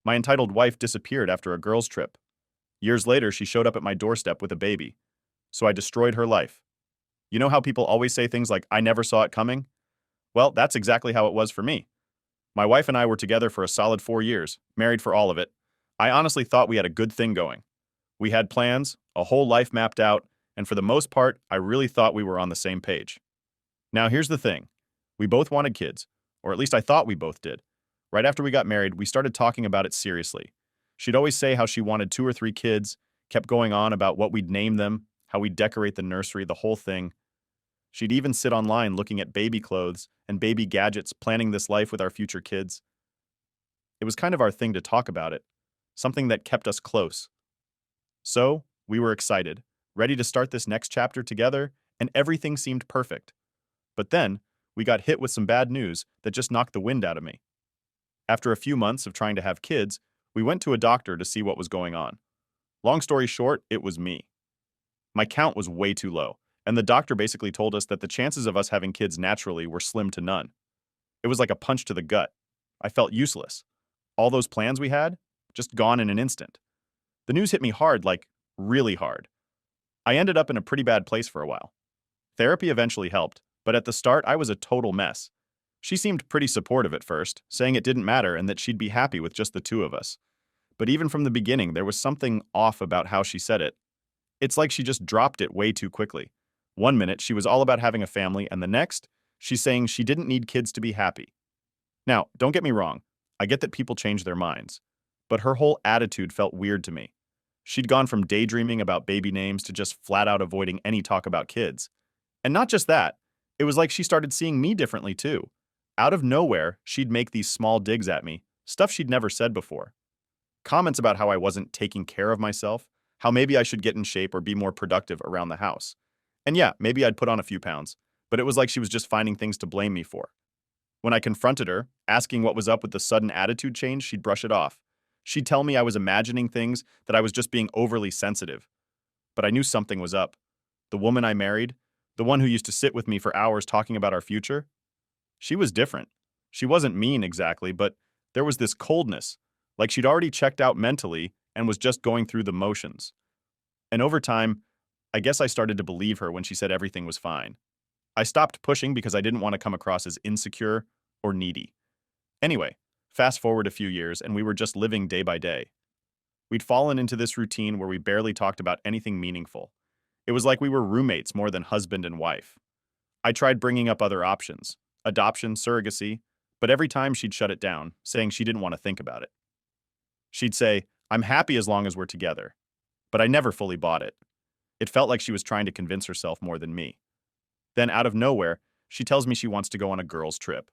My entitled wife disappeared after a girls' trip. Years later, she showed up at my doorstep with a baby. So I destroyed her life. You know how people always say things like, I never saw it coming? Well, that's exactly how it was for me. My wife and I were together for a solid 4 years, married for all of it. I honestly thought we had a good thing going. We had plans, a whole life mapped out, and for the most part, I really thought we were on the same page. Now, here's the thing. We both wanted kids, or at least I thought we both did. Right after we got married, we started talking about it seriously. She'd always say how she wanted 2 or 3 kids, kept going on about what we'd name them, how we'd decorate the nursery, the whole thing. She'd even sit online looking at baby clothes and baby gadgets, planning this life with our future kids. It was kind of our thing to talk about it, something that kept us close. So, we were excited, ready to start this next chapter together, and everything seemed perfect. But then, we got hit with some bad news that just knocked the wind out of me. After a few months of trying to have kids, we went to a doctor to see what was going on. Long story short, it was me. My count was way too low, and the doctor basically told us that the chances of us having kids naturally were slim to none. It was like a punch to the gut. I felt useless. All those plans we had, just gone in an instant. The news hit me hard, like really hard. I ended up in a pretty bad place for a while. Therapy eventually helped, but at the start I was a total mess. She seemed pretty supportive at first, saying it didn't matter and that she'd be happy with just the two of us. But even from the beginning, there was something off about how she said it. It's like she just dropped it way too quickly. One minute, she was all about having a family, and the next, she's saying she didn't need kids to be happy. Now, don't get me wrong, I get that people change their minds. But her whole attitude felt weird to me. She'd gone from daydreaming about baby names to just flat out avoiding any talk about kids. And not just that, it was like she started seeing me differently too. Out of nowhere, she'd make these small digs at me, stuff she'd never said before. Comments about how I wasn't taking care of myself, how maybe I should get in shape or be more productive around the house. And yeah, maybe I'd put on a few pounds, but it was like she was just finding things to blame me for. When I confronted her, asking what was up with the sudden attitude change, she'd brush it off. She'd tell me I was imagining things, that I was just being overly sensitive. But I knew something was up. The woman I married, the one who used to sit with me for hours talking about our future, she was different. She wasn't mean exactly, but there was this coldness, like she'd already checked out mentally and was just going through the motions. And over time, I guess I started to believe her when she said everything was fine. I stopped pushing because I didn't want to come across as insecure or needy. Anyway, fast forward a few years and we were just living day by day. We'd fallen into this routine where we barely talked about anything meaningful. It was like we were roommates more than husband and wife. I tried bringing up other options, adoption, surrogacy, but every time she'd shut it down, saying she didn't want to think about it. She'd say, I'm happy as long as we're together. But I never fully bought it. It felt like she was trying to convince herself more than me. Then, out of nowhere, she tells me she wants to go on a girls' trip.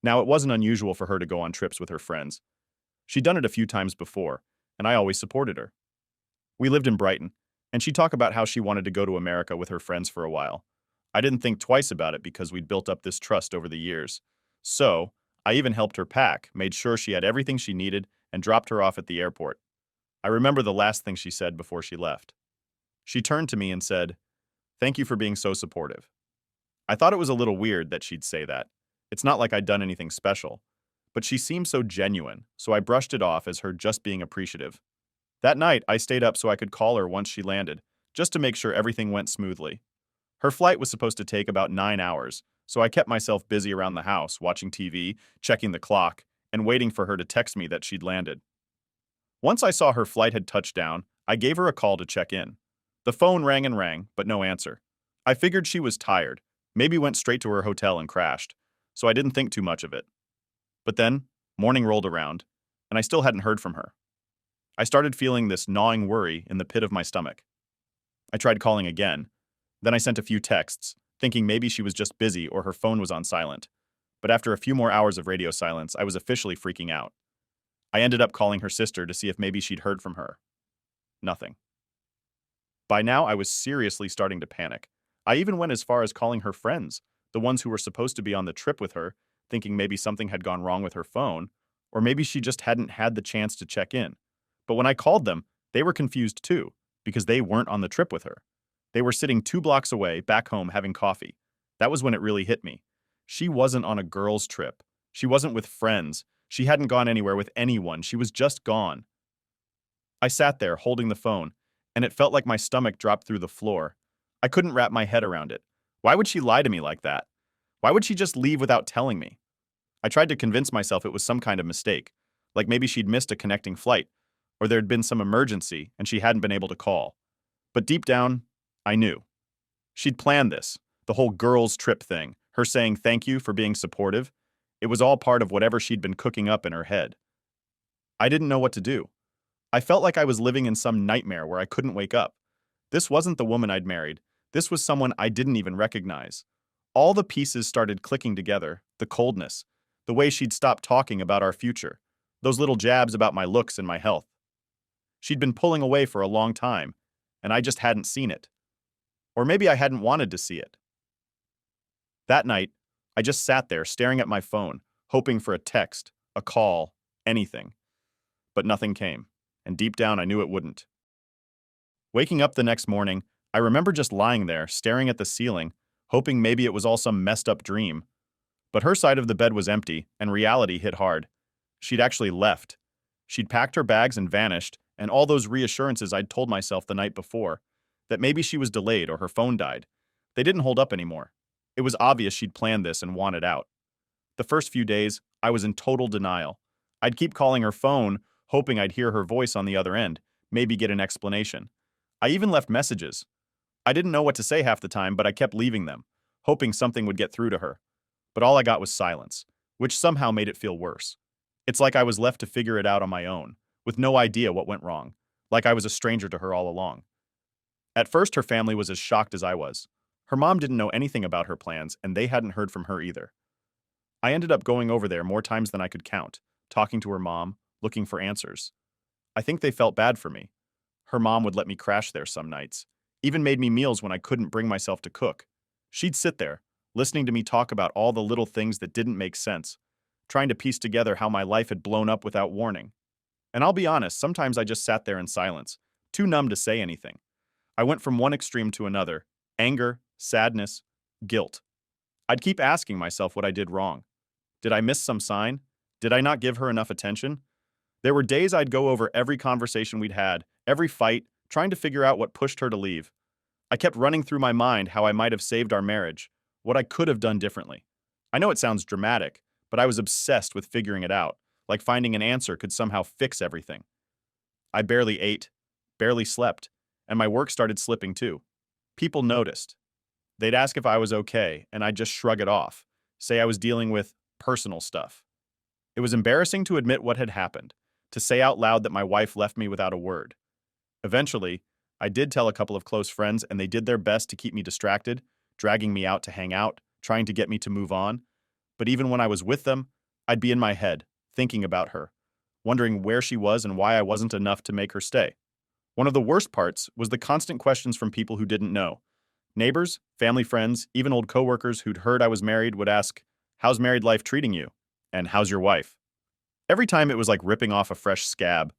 Now, it wasn't unusual for her to go on trips with her friends. She'd done it a few times before, and I always supported her. We lived in Brighton, and she'd talk about how she wanted to go to America with her friends for a while. I didn't think twice about it because we'd built up this trust over the years. So, I even helped her pack, made sure she had everything she needed, and dropped her off at the airport. I remember the last thing she said before she left. She turned to me and said, "Thank you for being so supportive." I thought it was a little weird that she'd say that. It's not like I'd done anything special. But she seemed so genuine, so I brushed it off as her just being appreciative. That night, I stayed up so I could call her once she landed, just to make sure everything went smoothly. Her flight was supposed to take about 9 hours, so I kept myself busy around the house, watching TV, checking the clock, and waiting for her to text me that she'd landed. Once I saw her flight had touched down, I gave her a call to check in. The phone rang and rang, but no answer. I figured she was tired, maybe went straight to her hotel and crashed, so I didn't think too much of it. But then, morning rolled around, and I still hadn't heard from her. I started feeling this gnawing worry in the pit of my stomach. I tried calling again. Then I sent a few texts, thinking maybe she was just busy or her phone was on silent. But after a few more hours of radio silence, I was officially freaking out. I ended up calling her sister to see if maybe she'd heard from her. Nothing. By now, I was seriously starting to panic. I even went as far as calling her friends, the ones who were supposed to be on the trip with her, thinking maybe something had gone wrong with her phone, or maybe she just hadn't had the chance to check in. But when I called them, they were confused too, because they weren't on the trip with her. They were sitting 2 blocks away, back home, having coffee. That was when it really hit me. She wasn't on a girls' trip. She wasn't with friends. She hadn't gone anywhere with anyone, she was just gone. I sat there, holding the phone, and it felt like my stomach dropped through the floor. I couldn't wrap my head around it. Why would she lie to me like that? Why would she just leave without telling me? I tried to convince myself it was some kind of mistake, like maybe she'd missed a connecting flight, or there'd been some emergency and she hadn't been able to call. But deep down, I knew. She'd planned this, the whole girls' trip thing, her saying thank you for being supportive. It was all part of whatever she'd been cooking up in her head. I didn't know what to do. I felt like I was living in some nightmare where I couldn't wake up. This wasn't the woman I'd married. This was someone I didn't even recognize. All the pieces started clicking together, the coldness, the way she'd stopped talking about our future, those little jabs about my looks and my health. She'd been pulling away for a long time, and I just hadn't seen it. Or maybe I hadn't wanted to see it. That night, I just sat there staring at my phone, hoping for a text, a call, anything. But nothing came, and deep down I knew it wouldn't. Waking up the next morning, I remember just lying there, staring at the ceiling, hoping maybe it was all some messed up dream. But her side of the bed was empty, and reality hit hard. She'd actually left. She'd packed her bags and vanished, and all those reassurances I'd told myself the night before, that maybe she was delayed or her phone died, they didn't hold up anymore. It was obvious she'd planned this and wanted out. The first few days, I was in total denial. I'd keep calling her phone, hoping I'd hear her voice on the other end, maybe get an explanation. I even left messages. I didn't know what to say half the time, but I kept leaving them, hoping something would get through to her. But all I got was silence, which somehow made it feel worse. It's like I was left to figure it out on my own, with no idea what went wrong, like I was a stranger to her all along. At first, her family was as shocked as I was. Her mom didn't know anything about her plans, and they hadn't heard from her either. I ended up going over there more times than I could count, talking to her mom, looking for answers. I think they felt bad for me. Her mom would let me crash there some nights, even made me meals when I couldn't bring myself to cook. She'd sit there, listening to me talk about all the little things that didn't make sense, trying to piece together how my life had blown up without warning. And I'll be honest, sometimes I just sat there in silence, too numb to say anything. I went from one extreme to another: anger, sadness, guilt. I'd keep asking myself what I did wrong. Did I miss some sign? Did I not give her enough attention? There were days I'd go over every conversation we'd had, every fight, trying to figure out what pushed her to leave. I kept running through my mind how I might have saved our marriage, what I could have done differently. I know it sounds dramatic, but I was obsessed with figuring it out, like finding an answer could somehow fix everything. I barely ate, barely slept, and my work started slipping too. People noticed. They'd ask if I was okay, and I'd just shrug it off, say I was dealing with personal stuff. It was embarrassing to admit what had happened, to say out loud that my wife left me without a word. Eventually, I did tell a couple of close friends, and they did their best to keep me distracted, dragging me out to hang out, trying to get me to move on. But even when I was with them, I'd be in my head, thinking about her, wondering where she was and why I wasn't enough to make her stay. One of the worst parts was the constant questions from people who didn't know. Neighbors, family friends, even old coworkers who'd heard I was married would ask, "How's married life treating you?" And "How's your wife?" Every time it was like ripping off a fresh scab.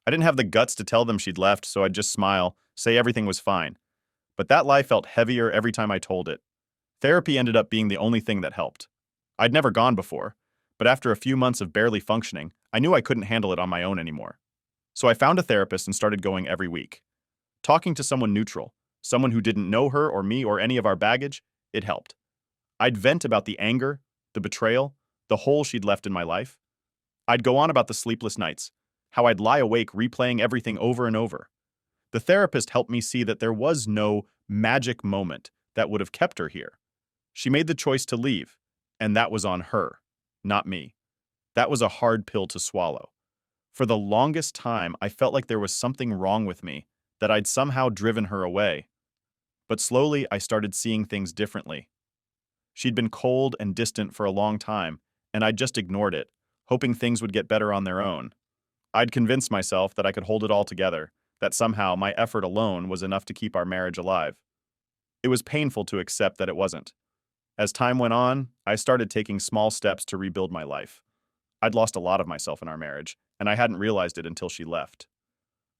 I didn't have the guts to tell them she'd left, so I'd just smile, say everything was fine. But that lie felt heavier every time I told it. Therapy ended up being the only thing that helped. I'd never gone before, but after a few months of barely functioning, I knew I couldn't handle it on my own anymore. So I found a therapist and started going every week. Talking to someone neutral, someone who didn't know her or me or any of our baggage, it helped. I'd vent about the anger, the betrayal, the hole she'd left in my life. I'd go on about the sleepless nights, how I'd lie awake replaying everything over and over. The therapist helped me see that there was no magic moment that would have kept her here. She made the choice to leave, and that was on her, not me. That was a hard pill to swallow. For the longest time, I felt like there was something wrong with me, that I'd somehow driven her away. But slowly, I started seeing things differently. She'd been cold and distant for a long time, and I'd just ignored it, hoping things would get better on their own. I'd convinced myself that I could hold it all together, that somehow my effort alone was enough to keep our marriage alive. It was painful to accept that it wasn't. As time went on, I started taking small steps to rebuild my life. I'd lost a lot of myself in our marriage, and I hadn't realized it until she left.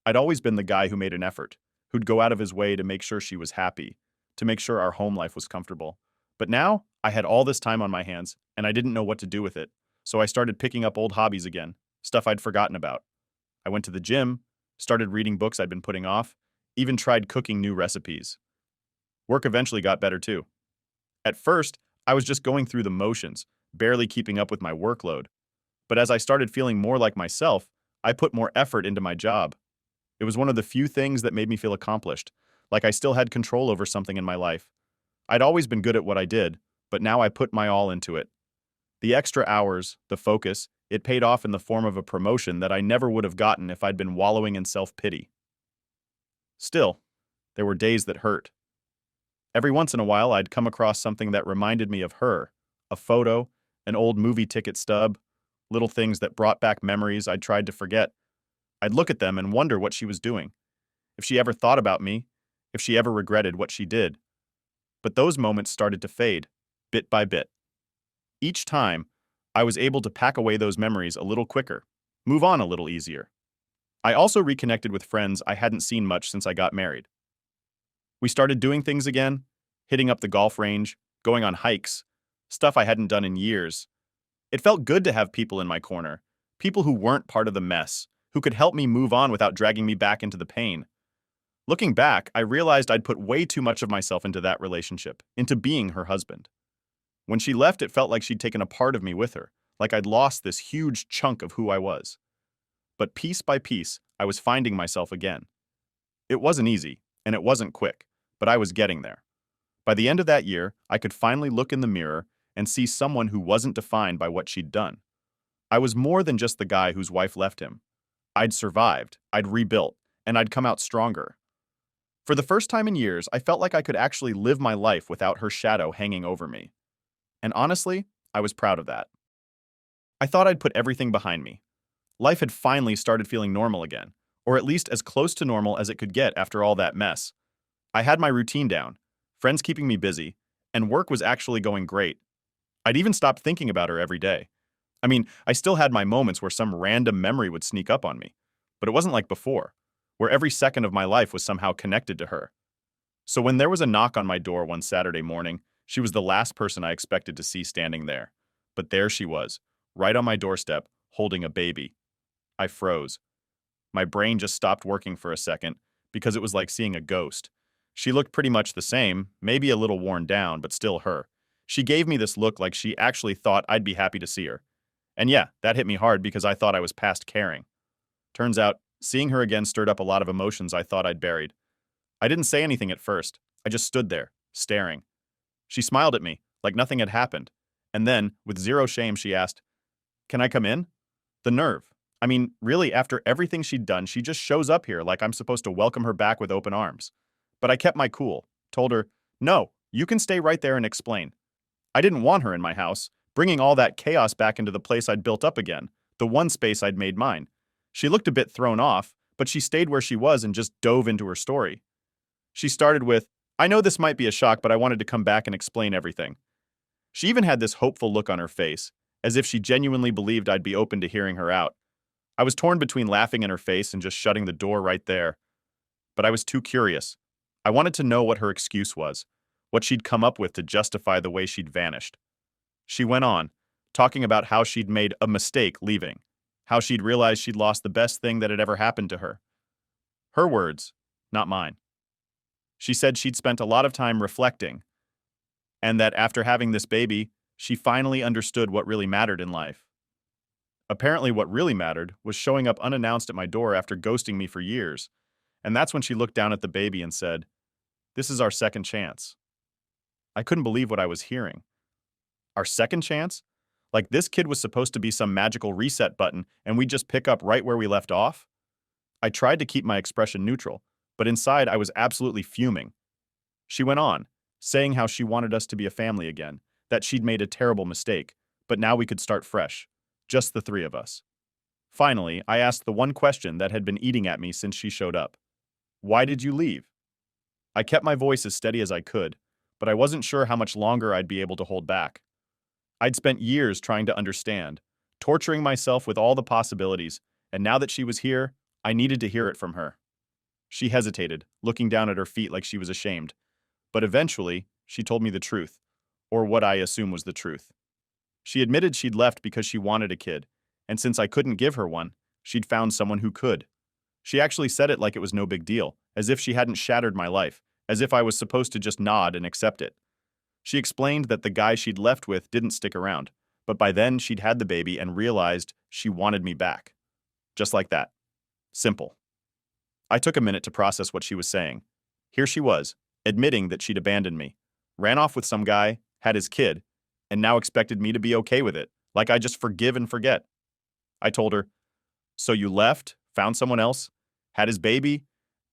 I'd always been the guy who made an effort, who'd go out of his way to make sure she was happy, to make sure our home life was comfortable. But now, I had all this time on my hands, and I didn't know what to do with it. so I started picking up old hobbies again, stuff I'd forgotten about. I went to the gym, started reading books I'd been putting off, even tried cooking new recipes. Work eventually got better too. At first, I was just going through the motions, barely keeping up with my workload. But as I started feeling more like myself, I put more effort into my job. It was one of the few things that made me feel accomplished, like I still had control over something in my life. I'd always been good at what I did, but now I put my all into it. The extra hours, the focus, it paid off in the form of a promotion that I never would have gotten if I'd been wallowing in self-pity. Still, there were days that hurt. Every once in a while, I'd come across something that reminded me of her, a photo, an old movie ticket stub, little things that brought back memories I'd tried to forget. I'd look at them and wonder what she was doing, if she ever thought about me, if she ever regretted what she did. But those moments started to fade, bit by bit. Each time, I was able to pack away those memories a little quicker, move on a little easier. I also reconnected with friends I hadn't seen much since I got married. We started doing things again, hitting up the golf range, going on hikes, stuff I hadn't done in years. It felt good to have people in my corner, people who weren't part of the mess, who could help me move on without dragging me back into the pain. Looking back, I realized I'd put way too much of myself into that relationship, into being her husband. When she left, it felt like she'd taken a part of me with her, like I'd lost this huge chunk of who I was. But piece by piece, I was finding myself again. It wasn't easy, and it wasn't quick, but I was getting there. By the end of that year, I could finally look in the mirror and see someone who wasn't defined by what she'd done. I was more than just the guy whose wife left him. I'd survived, I'd rebuilt, and I'd come out stronger. For the first time in years, I felt like I could actually live my life without her shadow hanging over me. And honestly, I was proud of that. I thought I'd put everything behind me. Life had finally started feeling normal again, or at least as close to normal as it could get after all that mess. I had my routine down, friends keeping me busy, and work was actually going great. I'd even stopped thinking about her every day. I mean, I still had my moments where some random memory would sneak up on me, but it wasn't like before, where every second of my life was somehow connected to her. So when there was a knock on my door one Saturday morning, she was the last person I expected to see standing there. But there she was, right on my doorstep, holding a baby. I froze. My brain just stopped working for a second, because it was like seeing a ghost. She looked pretty much the same, maybe a little worn down, but still her. She gave me this look like she actually thought I'd be happy to see her. And yeah, that hit me hard because I thought I was past caring. Turns out, seeing her again stirred up a lot of emotions I thought I'd buried. I didn't say anything at first. I just stood there, staring. She smiled at me, like nothing had happened. And then, with zero shame, she asked, "Can I come in?" The nerve. I mean, really, after everything she'd done, she just shows up here like I'm supposed to welcome her back with open arms. But I kept my cool, told her, "No, you can stay right there and explain." I didn't want her in my house, bringing all that chaos back into the place I'd built up again, the one space I'd made mine. She looked a bit thrown off, but she stayed where she was and just dove into her story. She started with, "I know this might be a shock, but I wanted to come back and explain everything." She even had this hopeful look on her face, as if she genuinely believed I'd be open to hearing her out. I was torn between laughing in her face and just shutting the door right there. But I was too curious. I wanted to know what her excuse was, what she'd come up with to justify the way she'd vanished. She went on, talking about how she'd made a mistake leaving, how she'd realized she'd lost the best thing that had ever happened to her. Her words, not mine. She said she'd spent a lot of time reflecting, and that after having this baby, she finally understood what really mattered in life. Apparently, what really mattered was showing up unannounced at my door after ghosting me for years, and that's when she looked down at the baby and said, "This is our second chance." I couldn't believe what I was hearing. Our second chance? Like this kid was supposed to be some magical reset button and we'd just pick up right where we left off? I tried to keep my expression neutral, but inside I was absolutely fuming. She went on, saying how she wanted us to be a family again, that she'd made a terrible mistake, but now we could start fresh, just the three of us. Finally, I asked the one question that had been eating at me since she showed up. "Why did you leave?" I kept my voice as steady as I could, but I wasn't sure how much longer I'd be able to hold back. I'd spent years trying to understand, torturing myself with all the possibilities, and now that she was here, I needed to hear it from her. She hesitated, looking down at her feet like she was ashamed. But eventually, she told me the truth, or what I assume was the truth. She admitted she'd left because she wanted a kid, and since I couldn't give her one, she'd found someone who could. She actually said it like it was no big deal, as if she hadn't shattered my life, as if I was supposed to just nod and accept it. She explained that the guy she'd left with didn't stick around, but by then she'd had the baby and realized she wanted me back. Just like that. Simple. I took a minute to process what she was saying. Here she was, admitting that she'd abandoned me, ran off with some guy, had his kid, and now expected me to be okay with it, like I just forgive and forget. I told her, "So you left, found someone else, had his baby,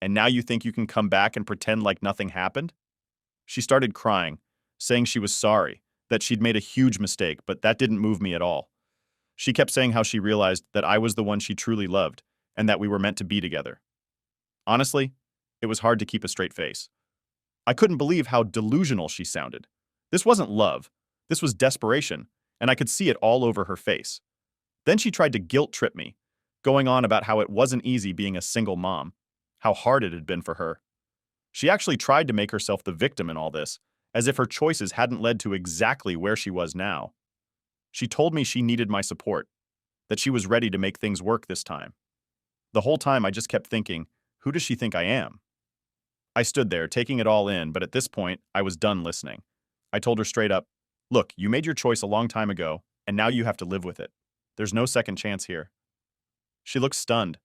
and now you think you can come back and pretend like nothing happened?" She started crying, saying she was sorry, that she'd made a huge mistake, but that didn't move me at all. She kept saying how she realized that I was the one she truly loved, and that we were meant to be together. Honestly, it was hard to keep a straight face. I couldn't believe how delusional she sounded. This wasn't love. This was desperation, and I could see it all over her face. Then she tried to guilt trip me, going on about how it wasn't easy being a single mom, how hard it had been for her. She actually tried to make herself the victim in all this, as if her choices hadn't led to exactly where she was now. She told me she needed my support, that she was ready to make things work this time. The whole time I just kept thinking, who does she think I am? I stood there, taking it all in, but at this point, I was done listening. I told her straight up, "Look, you made your choice a long time ago, and now you have to live with it. There's no second chance here." She looked stunned,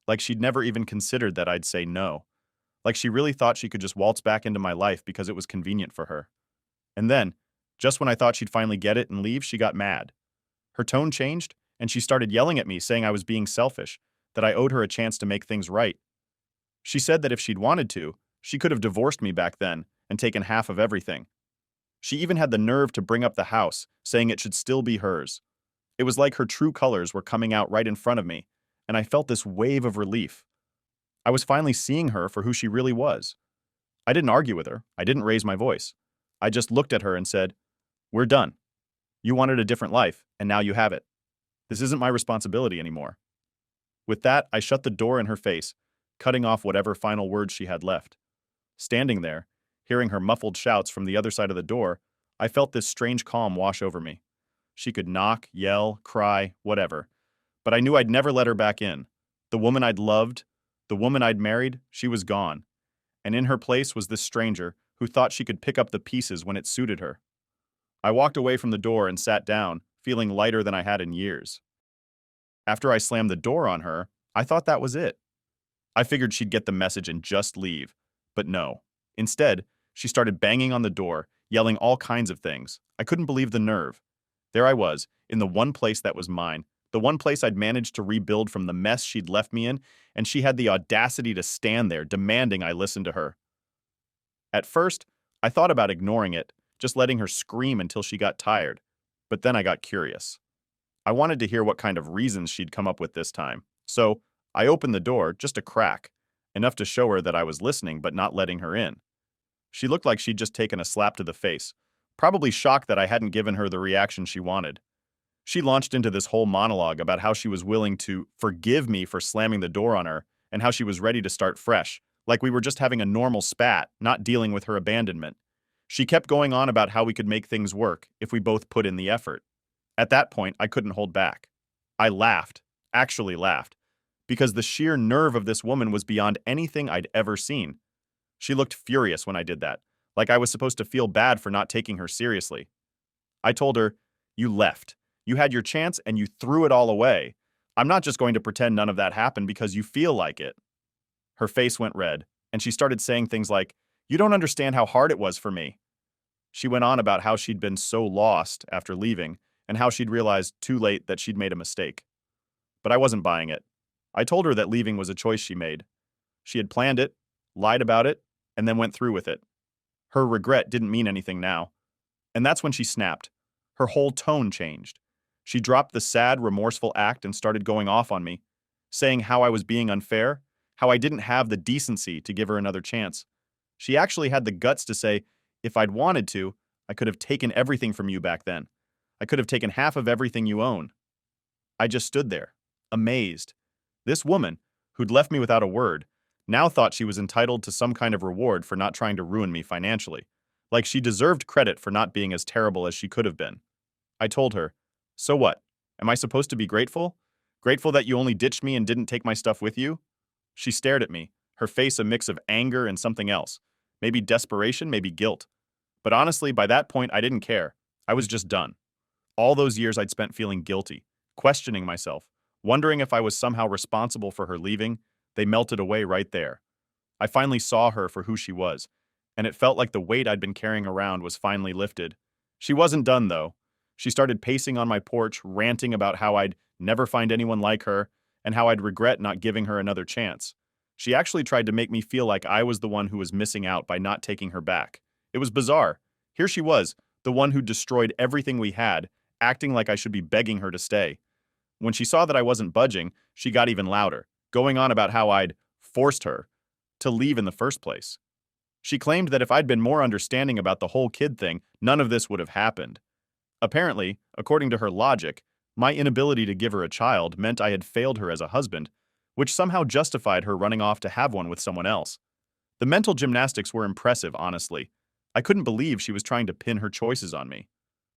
like she'd never even considered that I'd say no, like she really thought she could just waltz back into my life because it was convenient for her. And then, just when I thought she'd finally get it and leave, she got mad. Her tone changed, and she started yelling at me, saying I was being selfish, that I owed her a chance to make things right. She said that if she'd wanted to, she could have divorced me back then and taken half of everything. She even had the nerve to bring up the house, saying it should still be hers. It was like her true colors were coming out right in front of me, and I felt this wave of relief. I was finally seeing her for who she really was. I didn't argue with her. I didn't raise my voice. I just looked at her and said, "We're done. You wanted a different life, and now you have it. This isn't my responsibility anymore." With that, I shut the door in her face, cutting off whatever final words she had left. Standing there, hearing her muffled shouts from the other side of the door, I felt this strange calm wash over me. She could knock, yell, cry, whatever. But I knew I'd never let her back in. The woman I'd loved, the woman I'd married, she was gone. And in her place was this stranger who thought she could pick up the pieces when it suited her. I walked away from the door and sat down, feeling lighter than I had in years. After I slammed the door on her, I thought that was it. I figured she'd get the message and just leave. But no. Instead, she started banging on the door, yelling all kinds of things. I couldn't believe the nerve. There I was, in the one place that was mine, the one place I'd managed to rebuild from the mess she'd left me in, and she had the audacity to stand there, demanding I listen to her. At first, I thought about ignoring it, just letting her scream until she got tired. But then I got curious. I wanted to hear what kind of reasons she'd come up with this time. So, I opened the door, just a crack, enough to show her that I was listening but not letting her in. She looked like she'd just taken a slap to the face, probably shocked that I hadn't given her the reaction she wanted. She launched into this whole monologue about how she was willing to forgive me for slamming the door on her and how she was ready to start fresh, like we were just having a normal spat, not dealing with her abandonment. She kept going on about how we could make things work if we both put in the effort. At that point, I couldn't hold back. I laughed, actually laughed, because the sheer nerve of this woman was beyond anything I'd ever seen. She looked furious when I did that, like I was supposed to feel bad for not taking her seriously. I told her, "You left. You had your chance and you threw it all away. I'm not just going to pretend none of that happened because you feel like it." Her face went red, and she started saying things like, "You don't understand how hard it was for me." She went on about how she'd been so lost after leaving, and how she'd realized too late that she'd made a mistake. But I wasn't buying it. I told her that leaving was a choice she made. She had planned it, lied about it, and then went through with it. Her regret didn't mean anything now. And that's when she snapped. Her whole tone changed. She dropped the sad, remorseful act and started going off on me, saying how I was being unfair, how I didn't have the decency to give her another chance. She actually had the guts to say, if I'd wanted to, I could have taken everything from you back then. I could have taken half of everything you own. I just stood there, amazed. This woman, who'd left me without a word, now thought she was entitled to some kind of reward for not trying to ruin me financially, like she deserved credit for not being as terrible as she could have been. I told her, "So what? Am I supposed to be grateful? Grateful that you only ditched me and didn't take my stuff with you?" She stared at me, her face a mix of anger and something else. Maybe desperation, maybe guilt. But honestly, by that point, I didn't care. I was just done. All those years I'd spent feeling guilty, questioning myself, wondering if I was somehow responsible for her leaving, they melted away right there. I finally saw her for who she was, and it felt like the weight I'd been carrying around was finally lifted. She wasn't done, though. She started pacing on my porch, ranting about how I'd never find anyone like her, and how I'd regret not giving her another chance. She actually tried to make me feel like I was the one who was missing out by not taking her back. It was bizarre. Here she was, the one who destroyed everything we had, acting like I should be begging her to stay. When she saw that I wasn't budging, she got even louder, going on about how I'd forced her to leave in the first place. She claimed that if I'd been more understanding about the whole kid thing, none of this would have happened. Apparently, according to her logic, my inability to give her a child meant I had failed her as a husband, which somehow justified her running off to have one with someone else. The mental gymnastics were impressive, honestly. I couldn't believe she was trying to pin her choices on me.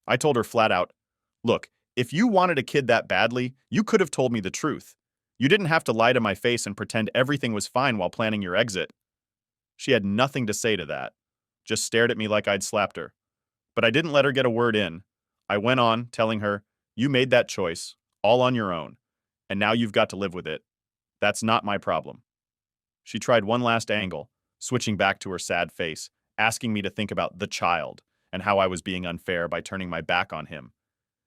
I told her flat out, "Look, if you wanted a kid that badly, you could have told me the truth. You didn't have to lie to my face and pretend everything was fine while planning your exit." She had nothing to say to that, just stared at me like I'd slapped her. But I didn't let her get a word in. I went on, telling her, "You made that choice, all on your own, and now you've got to live with it. That's not my problem." She tried one last angle, switching back to her sad face, asking me to think about the child and how I was being unfair by turning my back on him.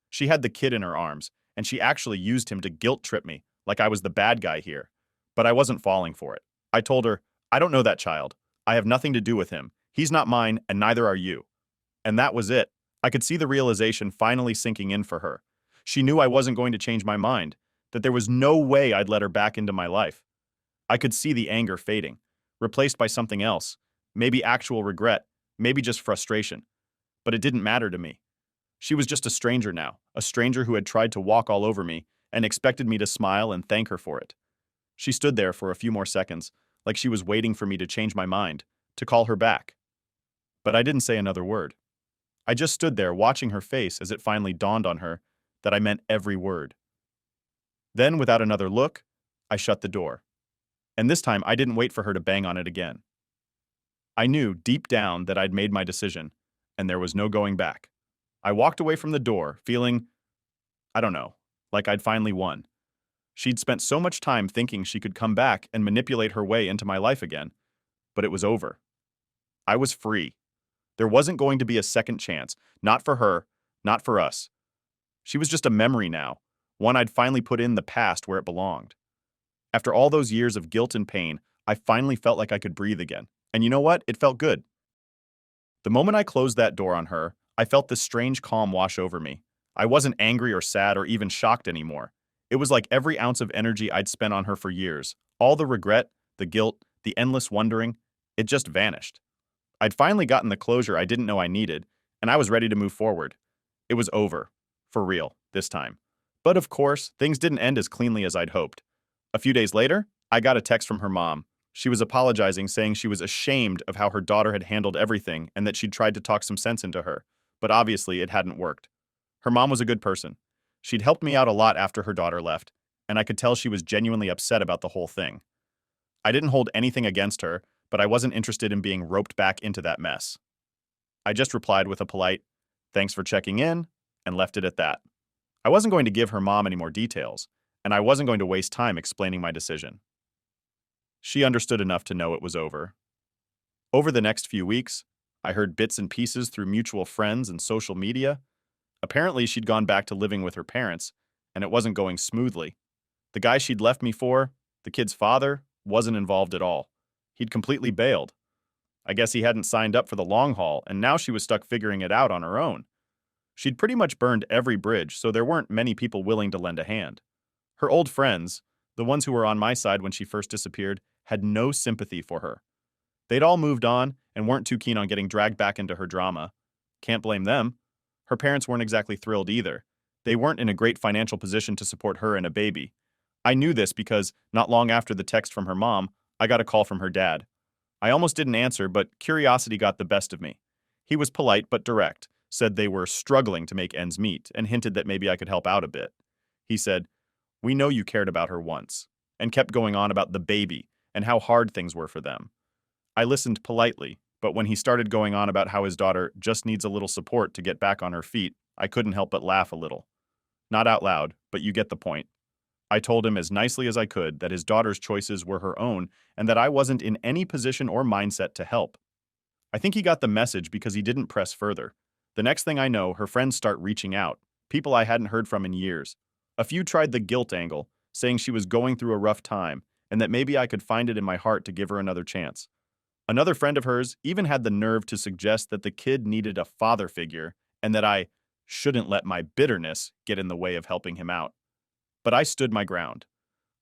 She had the kid in her arms, and she actually used him to guilt trip me, like I was the bad guy here. But I wasn't falling for it. I told her, "I don't know that child. I have nothing to do with him. He's not mine, and neither are you." And that was it. I could see the realization finally sinking in for her. She knew I wasn't going to change my mind, that there was no way I'd let her back into my life. I could see the anger fading, replaced by something else, maybe actual regret, maybe just frustration. But it didn't matter to me. She was just a stranger now, a stranger who had tried to walk all over me and expected me to smile and thank her for it. She stood there for a few more seconds, like she was waiting for me to change my mind, to call her back. But I didn't say another word. I just stood there watching her face as it finally dawned on her that I meant every word. Then, without another look, I shut the door. And this time, I didn't wait for her to bang on it again. I knew deep down that I'd made my decision, and there was no going back. I walked away from the door, feeling, I don't know, like I'd finally won. She'd spent so much time thinking she could come back and manipulate her way into my life again, but it was over. I was free. There wasn't going to be a second chance, not for her, not for us. She was just a memory now, one I'd finally put in the past where it belonged. After all those years of guilt and pain, I finally felt like I could breathe again. And you know what? It felt good. The moment I closed that door on her, I felt this strange calm wash over me. I wasn't angry or sad or even shocked anymore. It was like every ounce of energy I'd spent on her for years, all the regret, the guilt, the endless wondering, it just vanished. I'd finally gotten the closure I didn't know I needed, and I was ready to move forward. It was over. For real, this time. But of course, things didn't end as cleanly as I'd hoped. A few days later, I got a text from her mom. She was apologizing, saying she was ashamed of how her daughter had handled everything and that she'd tried to talk some sense into her. But obviously, it hadn't worked. Her mom was a good person. She'd helped me out a lot after her daughter left, and I could tell she was genuinely upset about the whole thing. I didn't hold anything against her, but I wasn't interested in being roped back into that mess. I just replied with a polite, "Thanks for checking in," and left it at that. I wasn't going to give her mom any more details, and I wasn't going to waste time explaining my decision. She understood enough to know it was over. Over the next few weeks, I heard bits and pieces through mutual friends and social media. Apparently, she'd gone back to living with her parents, and it wasn't going smoothly. The guy she'd left me for, the kid's father, wasn't involved at all. He'd completely bailed. I guess he hadn't signed up for the long haul, and now she was stuck figuring it out on her own. She'd pretty much burned every bridge, so there weren't many people willing to lend a hand. Her old friends, the ones who were on my side when she first disappeared, had no sympathy for her. They'd all moved on and weren't too keen on getting dragged back into her drama. Can't blame them. Her parents weren't exactly thrilled either. They weren't in a great financial position to support her and a baby. I knew this because, not long after the text from her mom, I got a call from her dad. I almost didn't answer, but curiosity got the best of me. He was polite but direct, said they were struggling to make ends meet, and hinted that maybe I could help out a bit. He said, "We know you cared about her once," and kept going on about the baby and how hard things were for them. I listened politely, but when he started going on about how his daughter just needs a little support to get back on her feet, I couldn't help but laugh a little. Not out loud, but you get the point. I told him as nicely as I could that his daughter's choices were her own and that I wasn't in any position or mindset to help. I think he got the message because he didn't press further. The next thing I know, her friends start reaching out, people I hadn't heard from in years. A few tried the guilt angle, saying she was going through a rough time and that maybe I could find it in my heart to give her another chance. Another friend of hers even had the nerve to suggest that the kid needed a father figure and that I shouldn't let my bitterness get in the way of helping him out. But I stood my ground.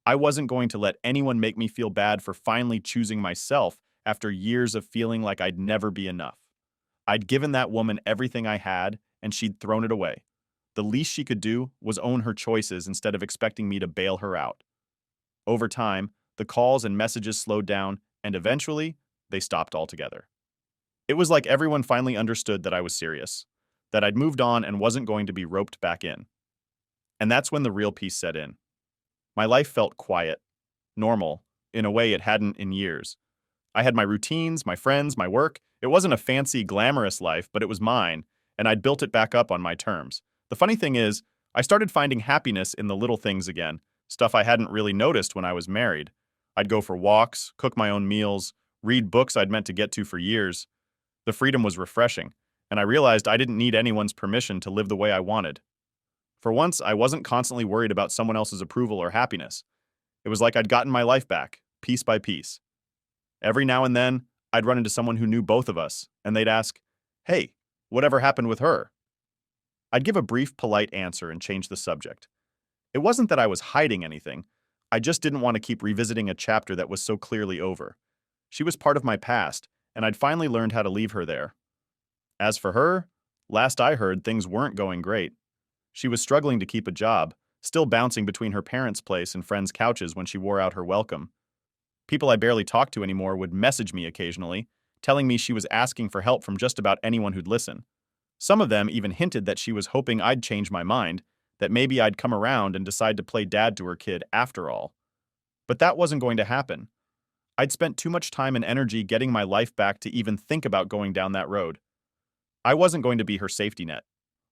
I wasn't going to let anyone make me feel bad for finally choosing myself after years of feeling like I'd never be enough. I'd given that woman everything I had, and she'd thrown it away. The least she could do was own her choices instead of expecting me to bail her out. Over time, the calls and messages slowed down, and eventually, they stopped altogether. It was like everyone finally understood that I was serious, that I'd moved on and wasn't going to be roped back in. And that's when the real peace set in. My life felt quiet, normal, in a way it hadn't in years. I had my routines, my friends, my work. It wasn't a fancy, glamorous life, but it was mine, and I'd built it back up on my terms. The funny thing is, I started finding happiness in the little things again, stuff I hadn't really noticed when I was married. I'd go for walks, cook my own meals, read books I'd meant to get to for years. The freedom was refreshing, and I realized I didn't need anyone's permission to live the way I wanted. For once, I wasn't constantly worried about someone else's approval or happiness. It was like I'd gotten my life back, piece by piece. Every now and then, I'd run into someone who knew both of us, and they'd ask, "Hey, whatever happened with her?" I'd give a brief, polite answer and change the subject. It wasn't that I was hiding anything. I just didn't want to keep revisiting a chapter that was so clearly over. She was part of my past, and I'd finally learned how to leave her there. As for her, last I heard, things weren't going great. She was struggling to keep a job, still bouncing between her parents' place and friends' couches when she wore out her welcome. People I barely talked to anymore would message me occasionally, telling me she was asking for help from just about anyone who'd listen. Some of them even hinted that she was hoping I'd change my mind, that maybe I'd come around and decide to play dad to her kid after all. But that wasn't going to happen. I'd spent too much time and energy getting my life back to even think about going down that road. I wasn't going to be her safety net.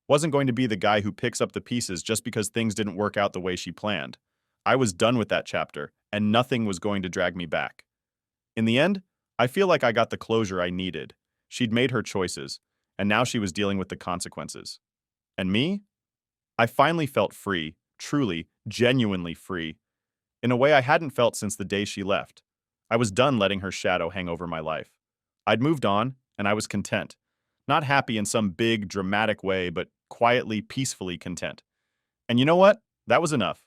Wasn't going to be the guy who picks up the pieces just because things didn't work out the way she planned. I was done with that chapter, and nothing was going to drag me back. In the end, I feel like I got the closure I needed. She'd made her choices, and now she was dealing with the consequences. And me? I finally felt free, truly, genuinely free, in a way I hadn't felt since the day she left. I was done letting her shadow hang over my life. I'd moved on, and I was content. Not happy in some big, dramatic way, but quietly, peacefully content. And you know what? That was enough.